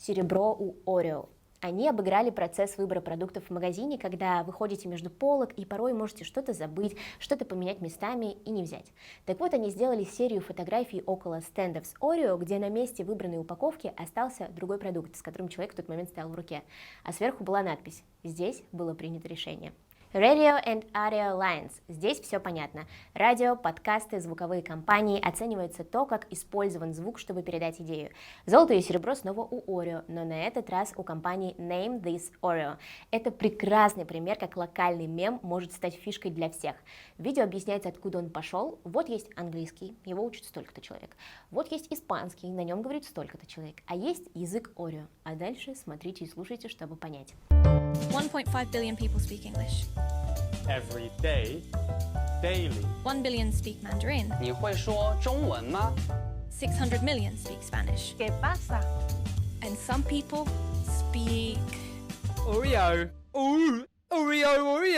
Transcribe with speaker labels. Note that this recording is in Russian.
Speaker 1: Серебро у Oreo. Они обыграли процесс выбора продуктов в магазине, когда вы ходите между полок и порой можете что-то забыть, что-то поменять местами и не взять. Так вот, они сделали серию фотографий около стендов с Oreo, где на месте выбранной упаковки остался другой продукт, с которым человек в тот момент стоял в руке. А сверху была надпись «Здесь было принято решение». Radio and Audio Lines. Здесь все понятно. Радио, подкасты, звуковые компании. Оценивается то, как использован звук, чтобы передать идею. Золото и серебро снова у Oreo, но на этот раз у компании Name This Oreo. Это прекрасный пример, как локальный мем может стать фишкой для всех. В видео объясняется, откуда он пошел. Вот есть английский, его учит столько-то человек. Вот есть испанский, на нем говорит столько-то человек. А есть язык Oreo. А дальше смотрите и слушайте, чтобы понять.
Speaker 2: 1.5 billion people speak English.
Speaker 3: Every day, daily.
Speaker 2: 1 billion speak Mandarin.
Speaker 4: 你会说中文吗？
Speaker 2: 600 million speak Spanish.
Speaker 5: ¿Qué pasa?
Speaker 2: And some people speak...
Speaker 3: Oreo. Ooh, Oreo, Oreo.